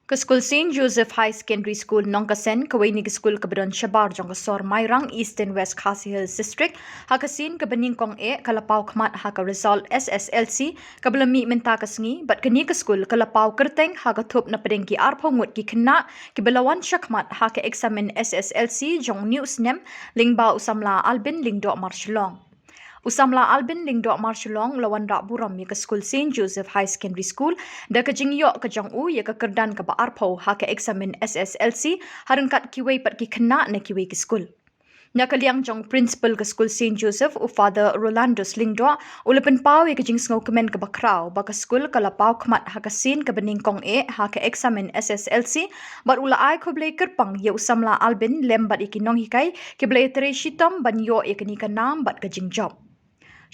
Ke School St. Joseph High Secondary School Nongkasen kawaini ke school keberon Shabar jong ke Sor Mairang East and West Khasi Hills District hakasin ke bening kong kalapau khmat haka result SSLC kabelami menta kasngi bat keni ke school kalapau kerteng haka thup na pedeng ki arphongut ki khna ki belawan shakmat haka examen SSLC jong news nem lingba usamla Albin lingdo Marshlong Usamla Albin Lingdo Marshalong lawan rak buram ya ke School St. Joseph High Secondary School da ke jingyo ke jang u ya ke kerdan ke baar pau ha ke examen SSLC harengkat kiwei pat ki kena na kiwei ke school. Na kaliang jong principal ke School St. Joseph u Father Rolando Lingdo ulepen pau ya ke jing sngau kemen ke bakrau ba ke school kala pau khmat ha ke sin ke bening kong ha ke examen SSLC bar ula ai ko blai kerpang ya usamla Albin lembat ikinong hikai ke blai tere shitom ban yo ya ke ni ka nam bat ke jing job.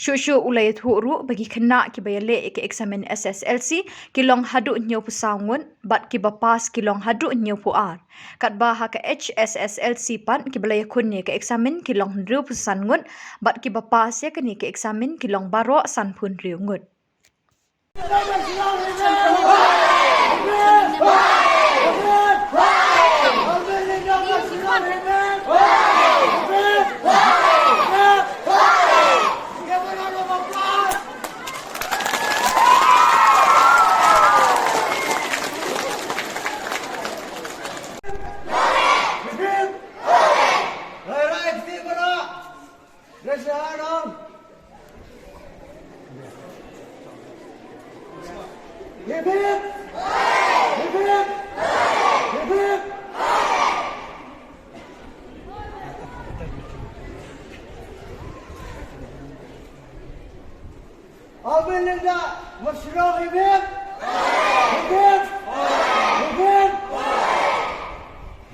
Shushu ulay thuru bagi kena ki bayale ke examen SSLC kilong hadu nyo pusangun bat ki bapas kilong hadu nyo puar. Kat baha ke HSSLC pan ki balay kunni ke examen kilong riu pusangun bat ki bapas ya kini ke examen kilong baro san pun riu ngut. Hip hip! Hip hip! Hip hip! Alvin Linda, Mashraq hip hip! Hip hip! Hip hip!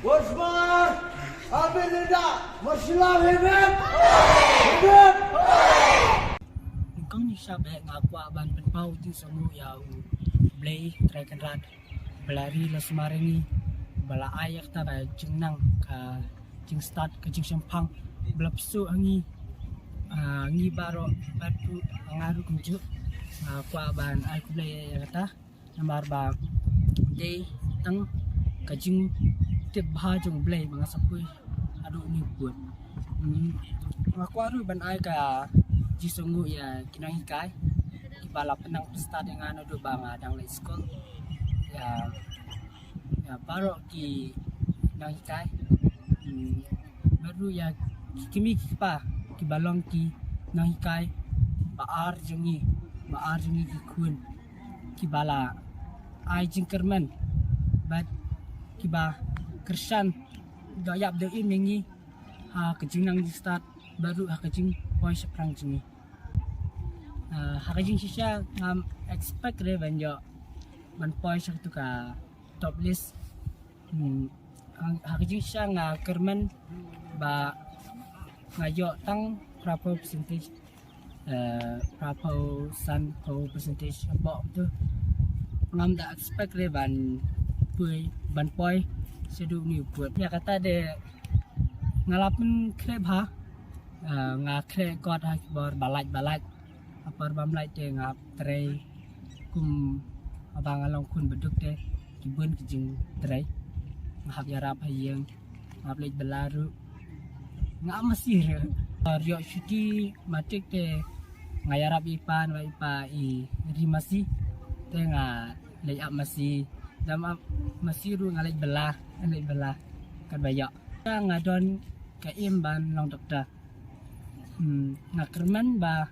Bosmar, Alvin Linda, Mashraq hip hip! Hip hip! Kong ni siya ba ngakwa ban penpau tu semua ya blay try kan rat belari la semarengi bala ayak ta ba jengnang ka jing start ka jing sampang blapsu angi ngi baro batu ngaru kunju kwa ban ai ku blay ya kata namar ba day tang ka jing tip bha jong blay mga sapui adu ni buat ngakwa ru ban ai ka jisungu ya kinang hikai bala penang start dengan adu bang adang lai school ya baro ki nang hikai baru ya kimi pa ki balong ki nang hikai baar jengi ki kun ki bala ai jingkerman bat ki ba kersan gayap de imengi ha kejing nang start baru ha kejing poi seprang jengi hakajing sisya ngam expect re banjo man poi sak tu ka top list hakajing sisya nga kerman ba ngayo tang berapa percentage berapa san ko percentage apa tu ngam da expect re ban poi sedu ni buat ya kata de ngalapen krep ha nga krep god ha bor balaj apar bamlai te ngap tray kum abang along kun beduk te kibun kijing tray ngap yarap hayeng ngap lej belaru ngap masih rio syuti matik te ngayarap ipan wa ipa i rimasi te nga lej ap masih dam masih ru ngalej belah kan bayak ngadon ka imban long dokter ngakerman ba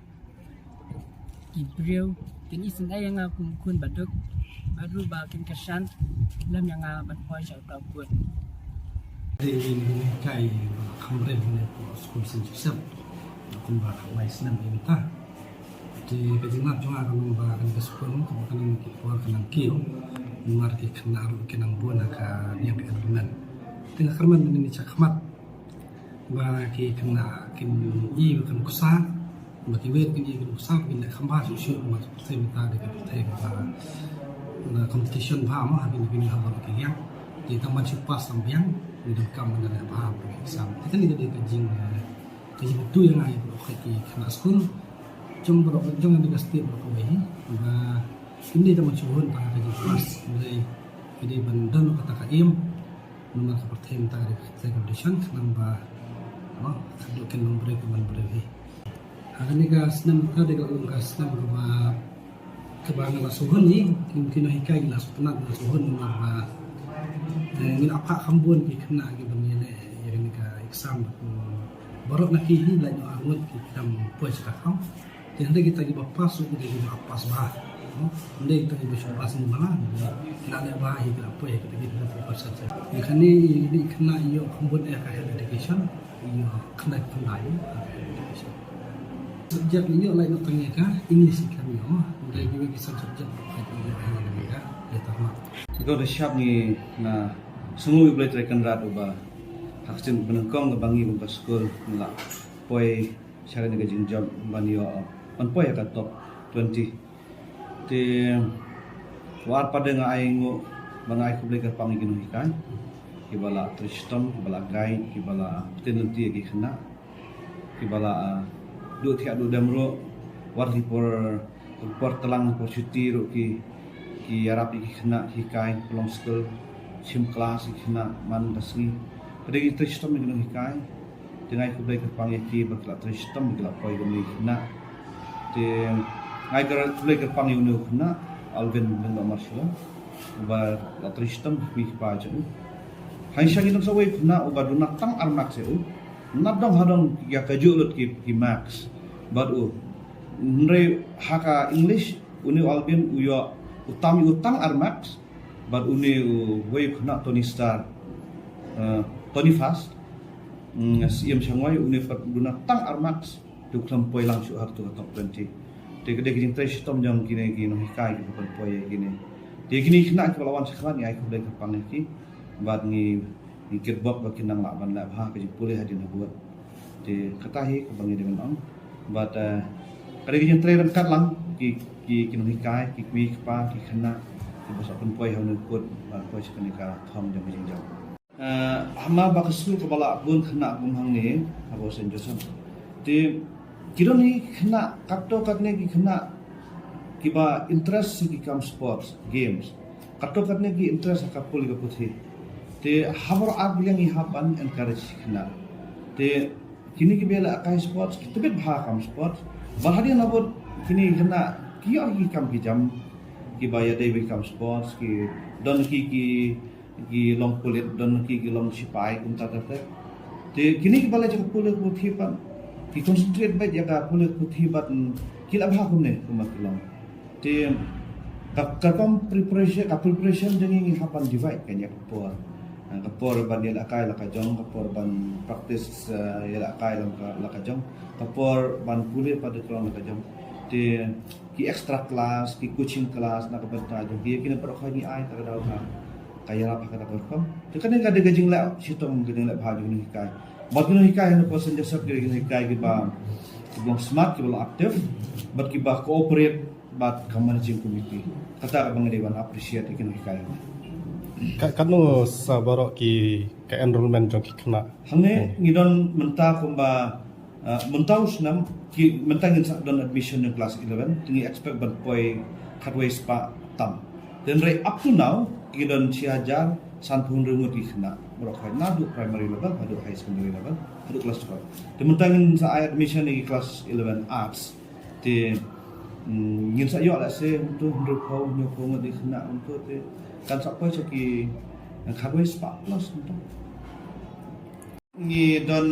Ibril kin isin ay nga kun baduk baru bakin kesan lam yang ban poi sa ta buat di kai kamren ne ko School St. Joseph kun ba mai senam ini ta di kejingat juga kan ba kan ke school ko kan ki ko kan ki ngar ki kenar ki nang buana ka yang ke nan tengah kerman ini cakmat ba ki kena kin i kan kusa bagi wet ini kan kusa kin khamba su ma sai ta de ka thai ka na competition ba ma habin bin ha ba ki yang di taman pas sambiang di kam na ba ba exam kita ni de ka jing tu yang ai ko ki kena school jong bro jong di state ko ba ini taman chuhun pa ka jing pas mulai Jadi bandon kata kaim nomor kepercayaan tak ada condition nambah adukan memberi ke memberi. Akan ni gas nam ada kalau gas nam kebangan suhun ni mungkin hikai lah penat suhun nambah ngin apa kambun ki kena ki bani le yang ni ka exam baru nak hi la nyo angut ki tam puas ka kau dan kita ki bapas su ki ki bapas bah ndai kita ki bapas ni mana nak le bah hi ka apa ya kita ki bapas saja ni kan ni kena yo kambun ka education yo kena lain subjek ni yo lain nak tanya ka English kan yo ndai ki ki subjek ka ya tamat Kau dah siap ni na semua boleh terkan rat ubah haksin penengkong ke bangi buka sekolah nela poi cara ni kajing job bani yo pan poi ka top 20 ti war pada ngai ngo bangai ku boleh ka pangi ginu hikan kibala tristom kibala guide kibala tenanti ki khana kibala du thia du damro war di por telang por cuti ro ki arab ki khana hikai long school sim kelas ki khana man dasni pada ki tristom ni hikai dengan ku boleh ka pangi ki bakla tristom bakla poi gami khana te ngai ka boleh ka pangi unu khana alvin bin marsho ba la tristom ki pa ju hai sha ki nang sawai khana ba du nak tang armak se u nap dong hadong ya ka julut ki max but nre haka english uni alvin uyo utang armax but uni way khna Tony Star Tony Fast siam changwai uni pat duna tang armax tu klam poi lang su har tu top 20 te gede gin tres tom jang kine gin hikai ki pat poi gine te gini khna ki lawan sekhlan ai ku dek pang ki bat ni kitbok ba kinang la ban la ha ki pulih hadin buat te katahi ku bangi dengan ong but kada gin tre ran kat lang ki kino hikai ki kwi pa ki khana ki basa pun poi hanu kut ba poi sekani ka thom jang jing jang hama ba kasul ko bala bun khana bum hang ni abo sen josan ti kiro ni khana katto katne ki khana ki ba interest ki kam sports games katto katne ki interest ka puli ka puthi ti hamar ag bilang i haban encourage khana ti kini ki bela kai sports ki tebet bha kam sports bahadi nabot kini khana ki ki kam ki jam ki baya dei kam sports ki don ki long pulit don ki long sipai kum ta ta te kini ki bala jak pulit ku thi pan ki concentrate ba jaga pulit ku thi bat ki la bha kum ne kum ki long te ka kom preparation jangi ngi hapan divide kan ya kapor ban ya kai la ka jong kapor ban practice ya la kai la ka jong kapor ban pulit pada kelong la ka jong te ki extra class ki coaching class na kapenta jo ki kina pro khani ai ta dau ha kaya apa kata perkom te kan ga de gajing la sitom gajing la bhaju ni kai bat ni kai no person just up gajing kai ki ba belum smart ki belum active bat ki ba cooperate bat managing committee kata bang dewan appreciate ki ni kai kanu sabarok ki ka enrollment jong ki kena hangne ngidon menta kumba mentau senam ki mentangin sa don admission in class 11 tingi expect ban poi khatway spa tam then right up to now ngidon siajar sanpun rungut ki khna brokhai na du primary level adu high secondary level adu class 12 te mentangin sa admission in class 11 arts te ngin sa yo la se tu ndu ko nyo ko ngodi khna untuk te kan sa poi ki khatway spa plus untuk ni don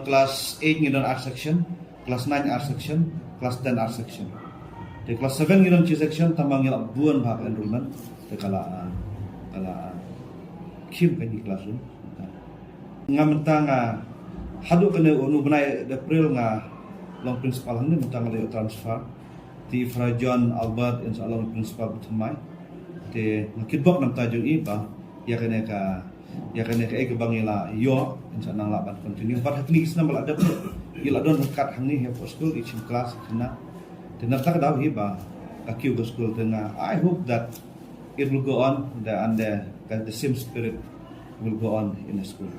kelas 8 ni don art section, kelas 9 art section, kelas 10 art section. Di kelas 7 ni don C section tambang yang buan bahak enrollment. Di kala kim kan di kelas tu. Ngamentang hadu kena unu benai April long principal ni mentang le transfer di Frajon Albert insyaallah principal bertemai. Di kitbok nam tajung iba ya kena ke bangila yo insa nang laban continue but hakni isna mal ada ila don kat hangni he school each class kena tenar tak daw hiba akiu go school tengah I hope that it will go on the same spirit will go on in the school.